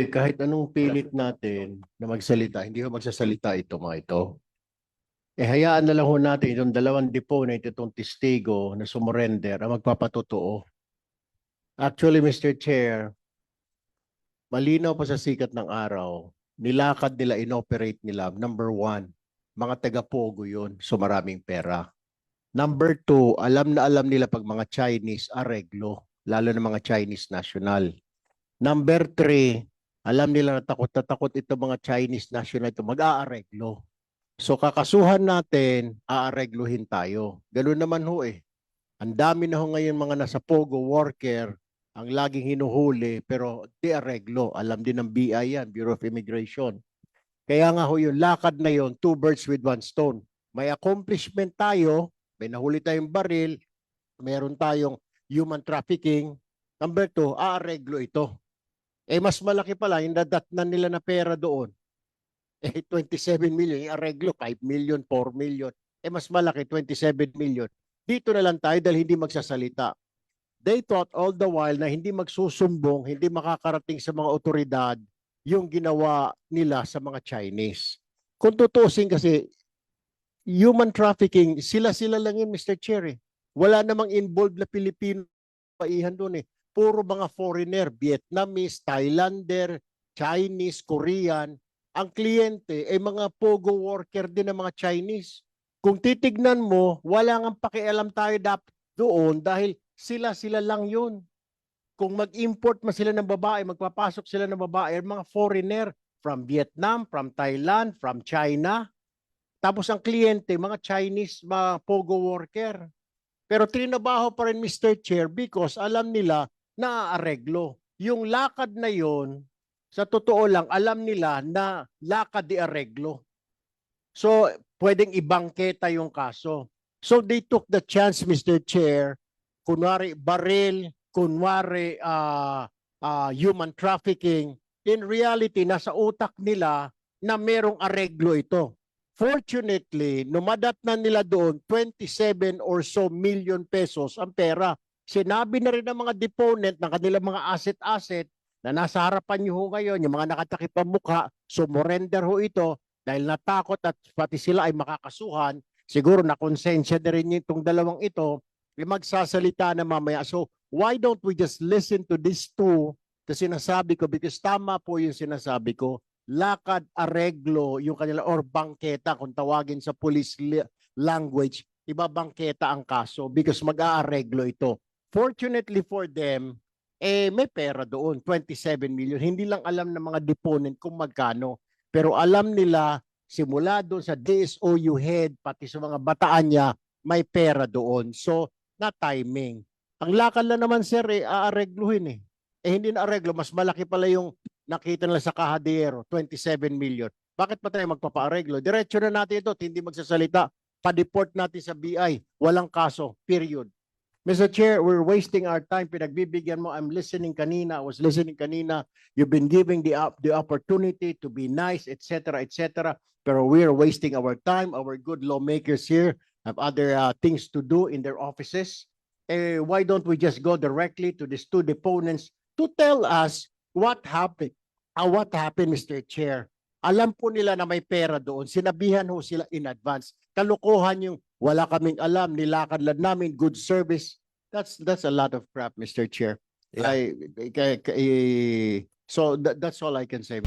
Kahit anong pilit natin na magsalita, hindi ho magsasalita ito mga ito. Hayaan na lang ho natin itong dalawang deponent, itong testigo na sumurrender ang magpapatotoo. Actually, Mr. Chair, malinaw pa sa sikat ng araw, nilakad nila, inoperate nila, number one, mga taga-pogo yun, so maraming pera. Number two, alam na alam nila pag mga Chinese, areglo, lalo na mga Chinese national. Number three, alam nila na takot ito mga Chinese national ito, mag-aareglo. So kakasuhan natin, aaregluhin tayo. Ganun naman ho eh. Ang dami na ho ngayon mga nasa Pogo worker, ang laging hinuhuli, pero di areglo. Alam din ng BI yan, Bureau of Immigration. Kaya nga ho yung lakad na yon, two birds with one stone. May accomplishment tayo, may nahuli tayong baril, meron tayong human trafficking. Number two, aareglo ito. Mas malaki pala yung nadatnan nila na pera doon. 27 million, yung areglo, 5 million, 4 million. Mas malaki, 27 million. Dito na lang tayo dahil hindi magsasalita. They thought all the while na hindi magsusumbong, hindi makakarating sa mga otoridad yung ginawa nila sa mga Chinese. Kung tutusin kasi, human trafficking, sila-sila lang yun, Mr. Chair. Wala namang involved na Pilipino paihan doon eh. Puro mga foreigner, Vietnamese, Thailander, Chinese, Korean. Ang kliyente ay mga pogo worker din ng mga Chinese. Kung titignan mo, wala nga pakialam tayo dapat doon dahil sila lang yun. Kung mag-import man sila ng babae, magpapasok sila ng babae, mga foreigner from Vietnam, from Thailand, from China. Tapos ang kliyente, mga Chinese, mga pogo worker. Pero trinabaho pa rin Mr. Chair because alam nila na aareglo. Yung lakad na yon, sa totoo lang, alam nila na lakad di areglo. So, pwedeng ibangketa yung kaso. So, they took the chance, Mr. Chair, kunwari baril, kunwari human trafficking. In reality, nasa utak nila na merong areglo ito. Fortunately, numadat na nila doon 27 or so million pesos ang pera. Sinabi na rin ng mga deponent ng kanilang mga asset na nasa harapan niyo ho ngayon, yung mga nakatakip ang mukha, sumurrender ho ito dahil natakot at pati sila ay makakasuhan. Siguro na konsensya na rin itong dalawang ito, magsasalita na mamaya. So why don't we just listen to these two na sinasabi ko because tama po yung sinasabi ko. Lakad, areglo, yung kanila, or bangketa, kung tawagin sa police language, ibabangketa ang kaso because mag-aareglo ito. Fortunately for them, may pera doon, 27 million. Hindi lang alam ng mga deponent kung magkano. Pero alam nila, simula doon sa DSOU head, pati sa mga bataan niya, may pera doon. So, na timing. Ang lakad na naman, sir, aaregluhin eh. Hindi na areglo, mas malaki pala yung nakita nila sa kahadero, 27 million. Bakit pa tayo magpapaareglo? Diretso na natin ito, hindi magsasalita. Pa-deport natin sa BI. Walang kaso, period. Mr. Chair, we're wasting our time. Pinagbibigyan mo, I'm listening kanina, I was listening kanina. You've been giving the opportunity to be nice, etc., etc. Pero we're wasting our time. Our good lawmakers here have other things to do in their offices. Why don't we just go directly to these two deponents to tell us what happened? What happened, Mr. Chair? Alam po nila na may pera doon. Sinabihan ho sila in advance. Kalokohan yung wala kaming alam, nilakad lang namin, good service. That's a lot of crap, Mr. Chair. Yeah. So that's all I can say.